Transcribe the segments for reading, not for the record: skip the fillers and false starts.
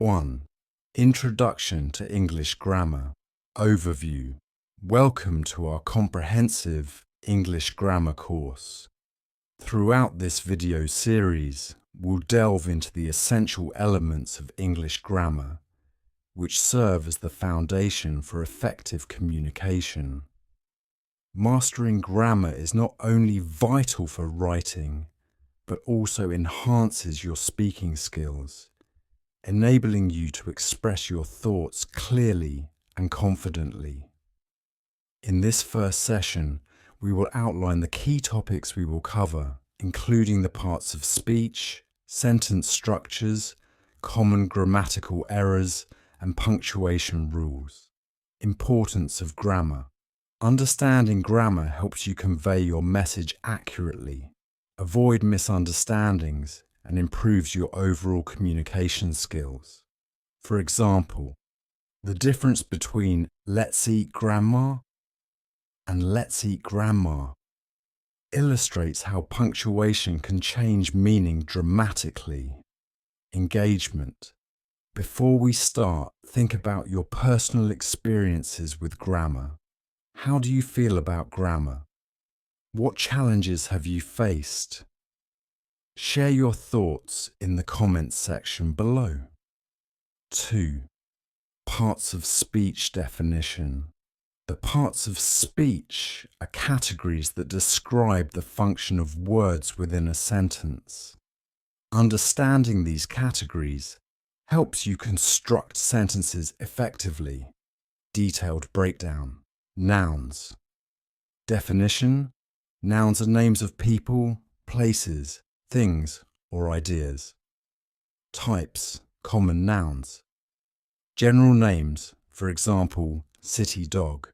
1. Introduction to English Grammar. Overview. Welcome to our comprehensive English grammar course. Throughout this video series, we'll delve into the essential elements of English grammar, which serve as the foundation for effective communication. Mastering grammar is not only vital for writing, but also enhances your speaking skills, enabling you to express your thoughts clearly and confidently. In this first session, we will outline the key topics we will cover, including the parts of speech, sentence structures, common grammatical errors, and punctuation rules. Importance of grammar. Understanding grammar helps you convey your message accurately, avoid misunderstandings, and improves your overall communication skills. For example, the difference between "let's eat grandma" and "let's eat grandma" illustrates how punctuation can change meaning dramatically. Engagement. Before we start, think about your personal experiences with grammar. How do you feel about grammar? What challenges have you faced? Share your thoughts in the comments section below. 2. Parts of speech definition. The parts of speech are categories that describe the function of words within a sentence. Understanding these categories helps you construct sentences effectively. Detailed breakdown. Nouns. Definition. Nouns are names of people, places, things, or ideas. Types. Common nouns. General names, for example, city dog.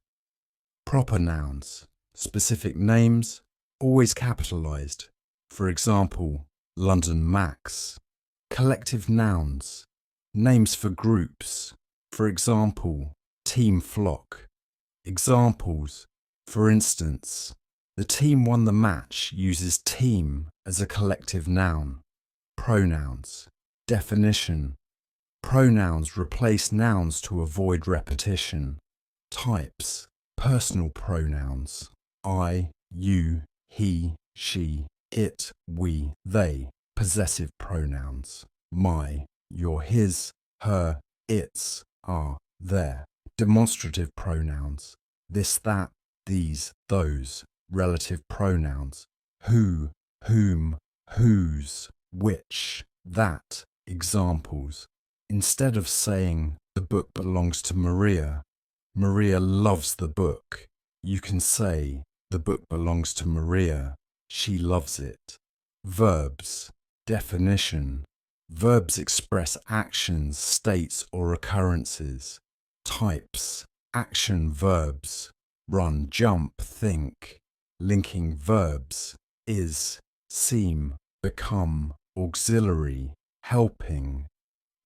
Proper nouns. Specific names, always capitalized, for example, London Max. Collective nouns. Names for groups, for example, team flock. Examples. For instance, the team won the match uses team as a collective noun. Pronouns. Definition. Pronouns replace nouns to avoid repetition. Types. Personal pronouns. I, you, he, she, it, we, they. Possessive pronouns. My, your, his, her, its, our, their. Demonstrative pronouns. This, that, these, those. Relative pronouns. Who, whom, whose, which, that. Examples. Instead of saying, "The book belongs to Maria," "Maria loves the book," you can say, "The book belongs to Maria, she loves it." Verbs. Definition. Verbs express actions, states, or occurrences. Types. Action verbs. Run, jump, think. Linking verbs. Is, seem, become, auxiliary, helping.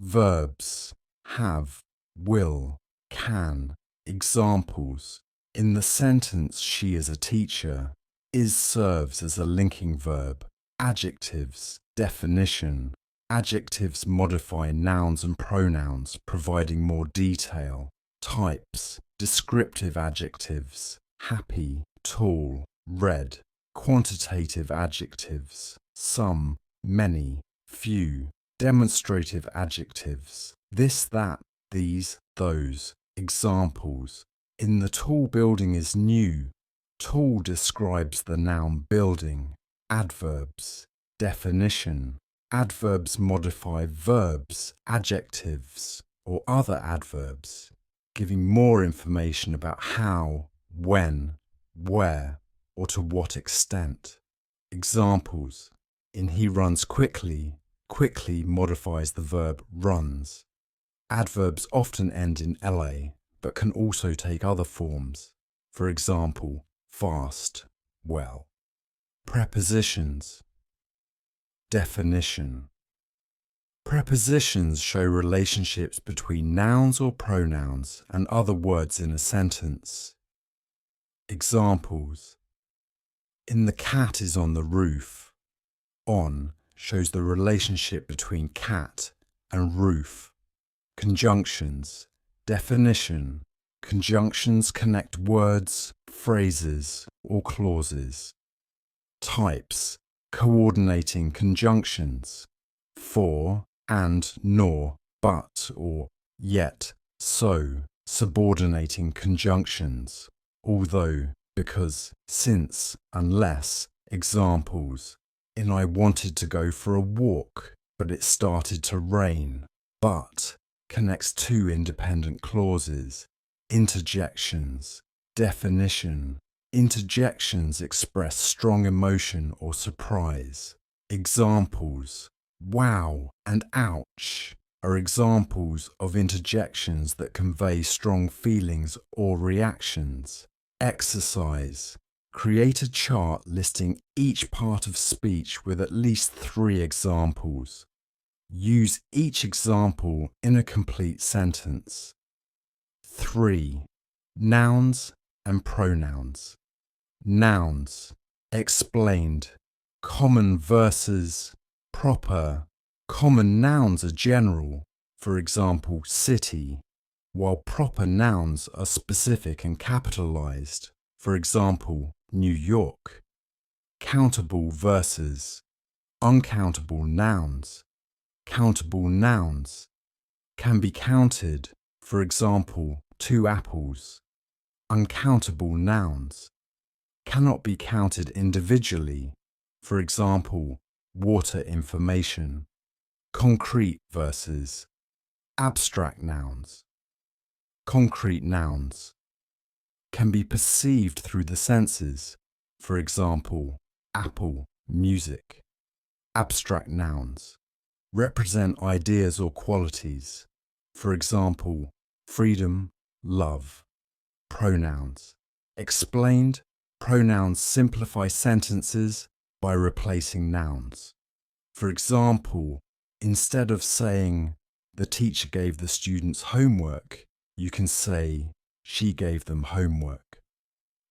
Verbs. Have, will, can. Examples. In the sentence, "She is a teacher," is serves as a linking verb. Adjectives. Definition. Adjectives modify nouns and pronouns, providing more detail. Types. Descriptive adjectives. Happy, tall, red. Quantitative adjectives. Some, many, few. Demonstrative adjectives. This, that, these, those. Examples. In the tall building is new. Tall describes the noun building. Adverbs. Definition. Adverbs modify verbs, adjectives, or other adverbs, giving more information about how, when, where, or to what extent. Examples. In "he runs quickly," quickly modifies the verb runs. Adverbs often end in "la," but can also take other forms. For example, fast, well. Prepositions. Definition. Prepositions show relationships between nouns or pronouns and other words in a sentence. Examples. In "the cat is on the roof," on shows the relationship between cat and roof. Conjunctions. Definition. Conjunctions connect words, phrases, or clauses. Types. Coordinating conjunctions. For, and, nor, but, or, yet, so. Subordinating conjunctions. Although, because, since, unless. Examples. In I wanted to go for a walk, but it started to rain. But connects two independent clauses. Interjections. Definition. Interjections express strong emotion or surprise. Examples. Wow and ouch are examples of interjections that convey strong feelings or reactions. Exercise. Create a chart listing each part of speech with at least 3 examples. Use each example in a complete sentence. 3. Nouns and pronouns. Nouns. Explained. Common versus proper. Common nouns are general, for example, city, while proper nouns are specific and capitalized, for example, New York. Countable versus uncountable nouns. Countable nouns can be counted, for example, 2 apples. Uncountable nouns cannot be counted individually, for example, water information. Concrete versus abstract nouns. Concrete nouns can be perceived through the senses, for example, apple, music. Abstract nouns represent ideas or qualities, for example, freedom, love. Pronouns. Explained, pronouns simplify sentences by replacing nouns. For example, instead of saying, the teacher gave the students homework, you can say, she gave them homework.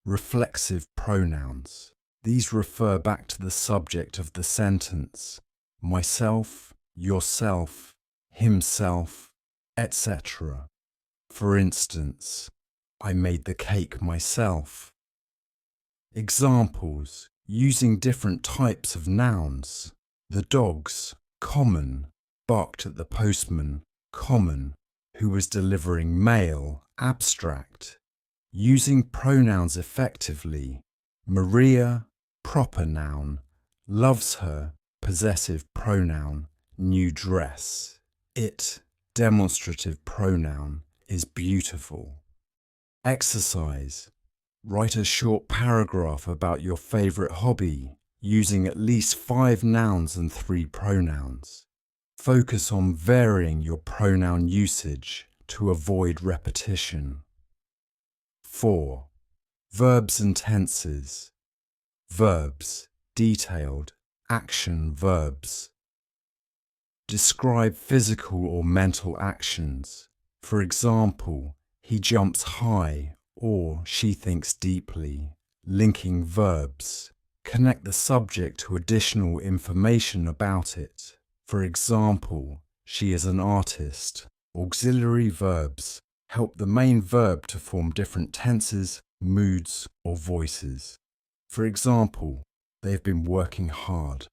Reflexive pronouns. These refer back to the subject of the sentence, myself, yourself, himself, etc. For instance, I made the cake myself. Examples. Using different types of nouns. The dogs, common, barked at the postman, common, who was delivering mail, abstract. Using pronouns effectively. Maria, proper noun, loves her, possessive pronoun, new dress. It, demonstrative pronoun, is beautiful. Exercise. Write a short paragraph about your favorite hobby, using at least 5 nouns and 3 pronouns. Focus on varying your pronoun usage to avoid repetition. 4. Verbs and tenses. Verbs, detailed, action verbs. Describe physical or mental actions. For example, he jumps high or she thinks deeply. Linking verbs. Connect the subject to additional information about it. For example, she is an artist. Auxiliary verbs help the main verb to form different tenses, moods, or voices. For example, they've been working hard.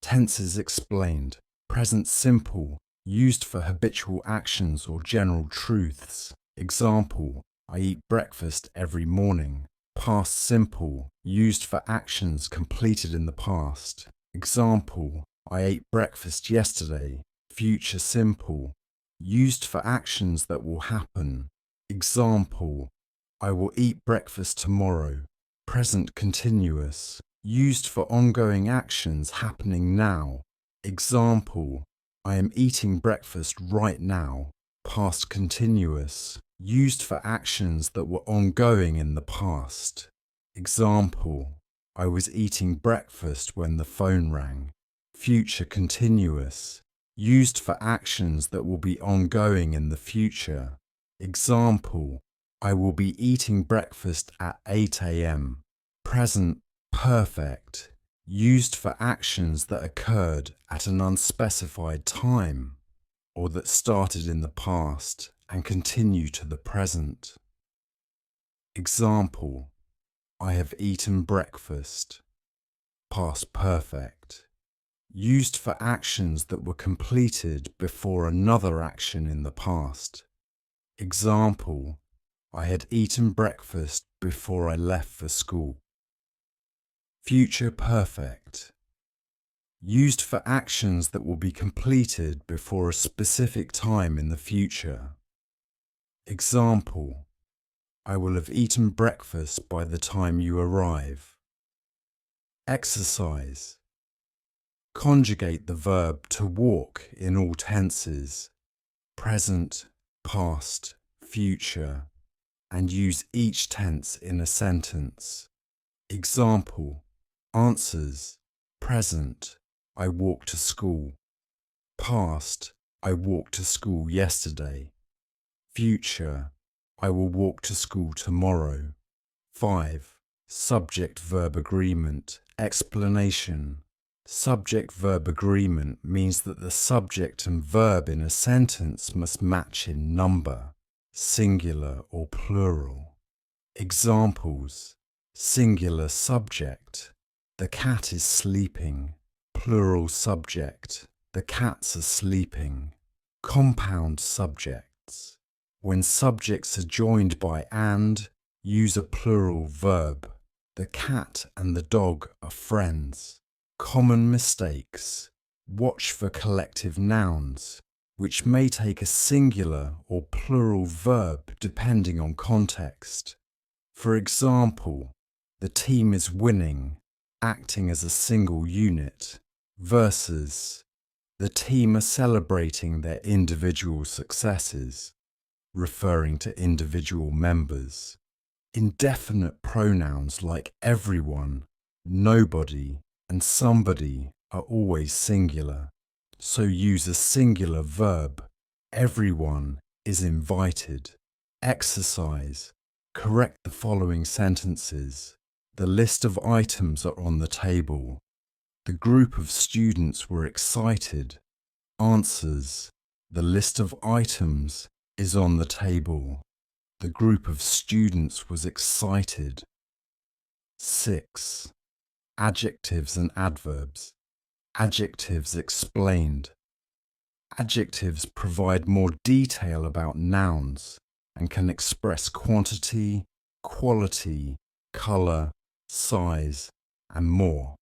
Tenses explained. Present simple, used for habitual actions or general truths. Example, I eat breakfast every morning. Past simple, used for actions completed in the past. Example, I ate breakfast yesterday. Future simple, used for actions that will happen. Example, I will eat breakfast tomorrow. Present continuous, used for ongoing actions happening now. Example, I am eating breakfast right now. Past continuous, used for actions that were ongoing in the past. Example, I was eating breakfast when the phone rang. Future continuous, used for actions that will be ongoing in the future. Example, I will be eating breakfast at 8 a.m. Present perfect, used for actions that occurred at an unspecified time. or that started in the past and continue to the present. Example, I have eaten breakfast. Past perfect. Used for actions that were completed before another action in the past. Example, I had eaten breakfast before I left for school. Future perfect. Used for actions that will be completed before a specific time in the future. Example, I will have eaten breakfast by the time you arrive. Exercise. Conjugate the verb to walk in all tenses, present, past, future, and use each tense in a sentence. Example, answers, present, I walked to school. Past, I walked to school yesterday. Future, I will walk to school tomorrow. 5. Subject-verb agreement, explanation. Subject-verb agreement means that the subject and verb in a sentence must match in number, singular or plural. Examples, singular subject, the cat is sleeping. Plural subject, the cats are sleeping. Compound subjects, when subjects are joined by and, use a plural verb. The cat and the dog are friends. Common mistakes. Watch for collective nouns, which may take a singular or plural verb depending on context. For example, the team is winning, acting as a single unit, versus the team are celebrating their individual successes, referring to individual members. Indefinite pronouns like everyone, nobody, and somebody are always singular, so use a singular verb. Everyone is invited. Exercise. Correct the following sentences. The list of items are on the table. The group of students were excited. Answers. The list of items is on the table. The group of students was excited. 6. Adjectives and adverbs. Adjectives explained. Adjectives provide more detail about nouns and can express quantity, quality, color, size, and more.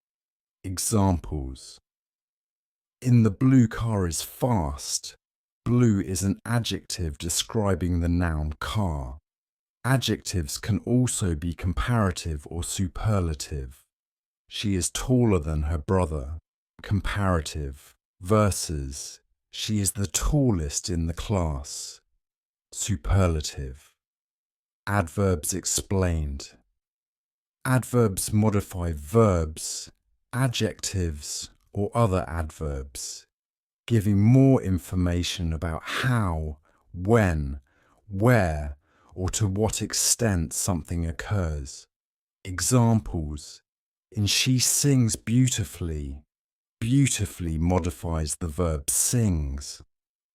Examples. In the blue car is fast. Blue is an adjective describing the noun car. Adjectives can also be comparative or superlative. She is taller than her brother. Comparative. Versus. She is the tallest in the class. Superlative. Adverbs explained. Adverbs modify verbs, adjectives, or other adverbs, giving more information about how, when, where, or to what extent something occurs. Examples. In she sings beautifully. Beautifully modifies the verb sings.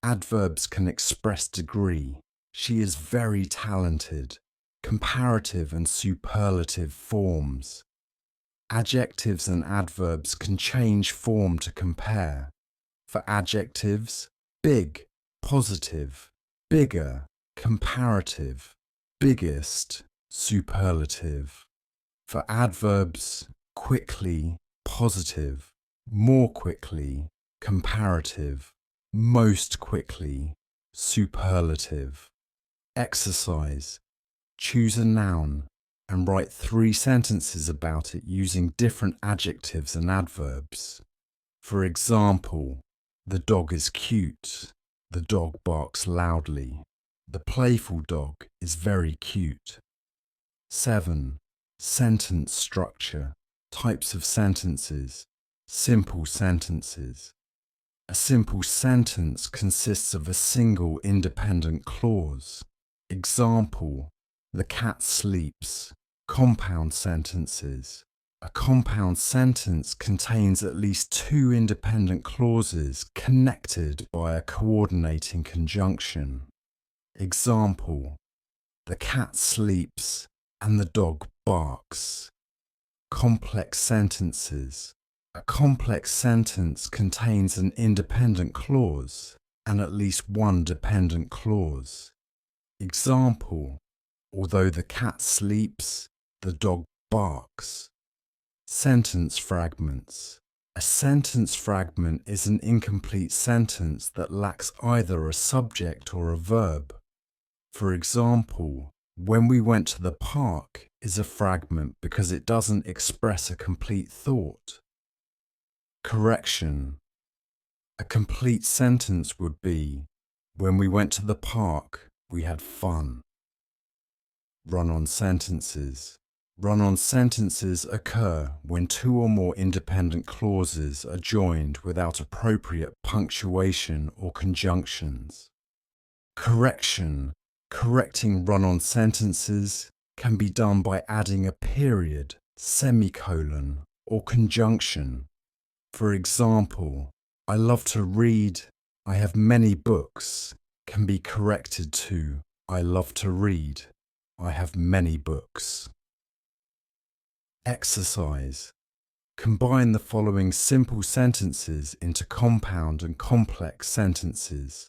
Adverbs can express degree. She is very talented. Comparative and superlative forms. Adjectives and adverbs can change form to compare. For adjectives, big, positive, bigger, comparative, biggest, superlative. For adverbs, quickly, positive, more quickly, comparative, most quickly, superlative. Exercise. Choose a noun and write 3 sentences about it using different adjectives and adverbs. For example, the dog is cute. The dog barks loudly. The playful dog is very cute. 7. Sentence structure. Types of sentences. Simple sentences. A simple sentence consists of a single independent clause. Example, the cat sleeps. Compound sentences. A compound sentence contains at least two independent clauses connected by a coordinating conjunction. Example: the cat sleeps and the dog barks. Complex sentences. A complex sentence contains an independent clause and at least one dependent clause. Example: although the cat sleeps, the dog barks. Sentence fragments. A sentence fragment is an incomplete sentence that lacks either a subject or a verb. For example, when we went to the park is a fragment because it doesn't express a complete thought. Correction. A complete sentence would be, when we went to the park, we had fun. Run-on sentences. Run-on sentences occur when two or more independent clauses are joined without appropriate punctuation or conjunctions. Correction. Correcting run-on sentences can be done by adding a period, semicolon, or conjunction. For example, I love to read, I have many books, can be corrected to I love to read, I have many books. Exercise. Combine the following simple sentences into compound and complex sentences.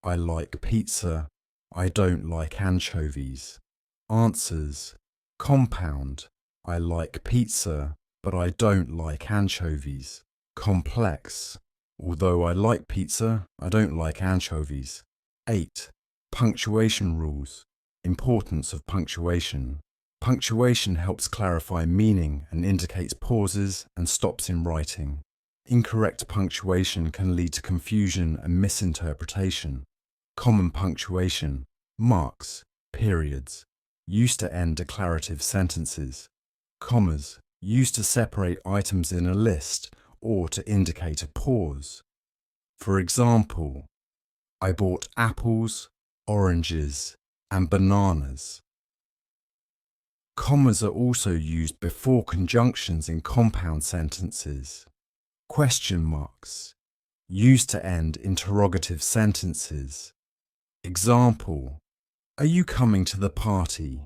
I like pizza. I don't like anchovies. Answers. Compound. I like pizza, but I don't like anchovies. Complex. Although I like pizza, I don't like anchovies. 8. Punctuation rules. Importance of punctuation. Punctuation helps clarify meaning and indicates pauses and stops in writing. Incorrect punctuation can lead to confusion and misinterpretation. Common punctuation, marks, periods, used to end declarative sentences. Commas, used to separate items in a list or to indicate a pause. For example, I bought apples, oranges, and bananas. Commas are also used before conjunctions in compound sentences. Question marks, used to end interrogative sentences. Example: are you coming to the party?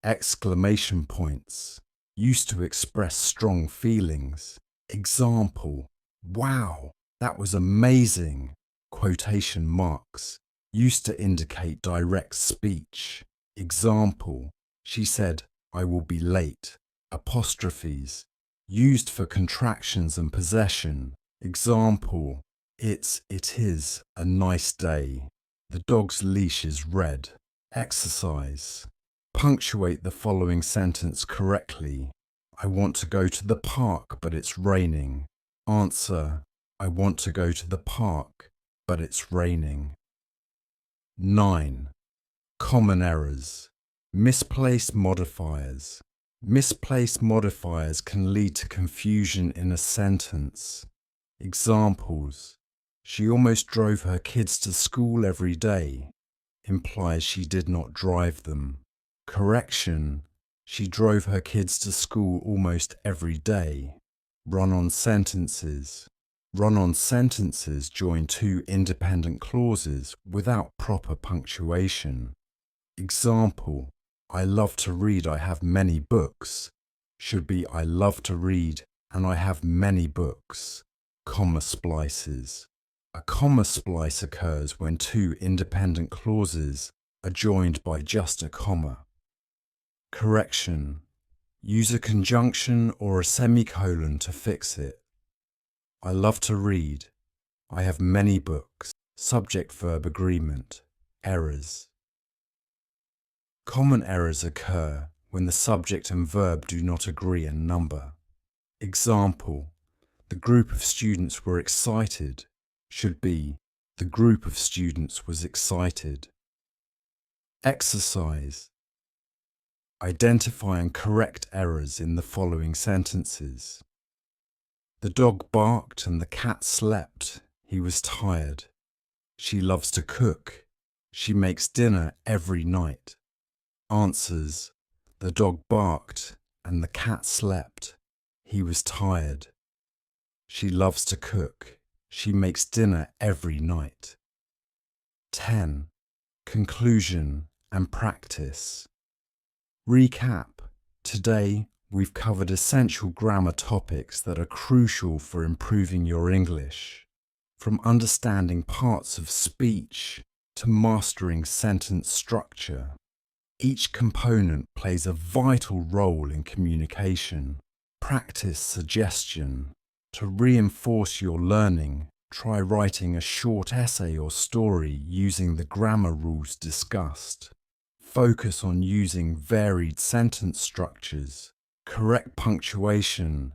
Exclamation points, used to express strong feelings. Example: wow, that was amazing. Quotation marks, used to indicate direct speech. Example: she said, I will be late. Apostrophes, used for contractions and possession. Example: it is a nice day. The dog's leash is red. Exercise. Punctuate the following sentence correctly. I want to go to the park, but it's raining. Answer: I want to go to the park, but it's raining. 9. Common errors. Misplaced modifiers. Misplaced modifiers can lead to confusion in a sentence. Examples: she almost drove her kids to school every day, implies she did not drive them. Correction: she drove her kids to school almost every day. Run-on sentences. Run-on sentences join two independent clauses without proper punctuation. Example: I love to read, I have many books, should be I love to read and I have many books. Comma splices. A comma splice occurs when two independent clauses are joined by just a comma. Correction: use a conjunction or a semicolon to fix it. I love to read. I have many books. Subject-verb agreement. Errors. Common errors occur when the subject and verb do not agree in number. Example: the group of students were excited should be the group of students was excited. Exercise. Identify and correct errors in the following sentences. The dog barked and the cat slept. He was tired. She loves to cook. She makes dinner every night. Answers: the dog barked and the cat slept. He was tired. She loves to cook. She makes dinner every night. 10. Conclusion and practice. Recap. Today, we've covered essential grammar topics that are crucial for improving your English. From understanding parts of speech to mastering sentence structure, each component plays a vital role in communication. Practice suggestion. To reinforce your learning, try writing a short essay or story using the grammar rules discussed. Focus on using varied sentence structures, correct punctuation,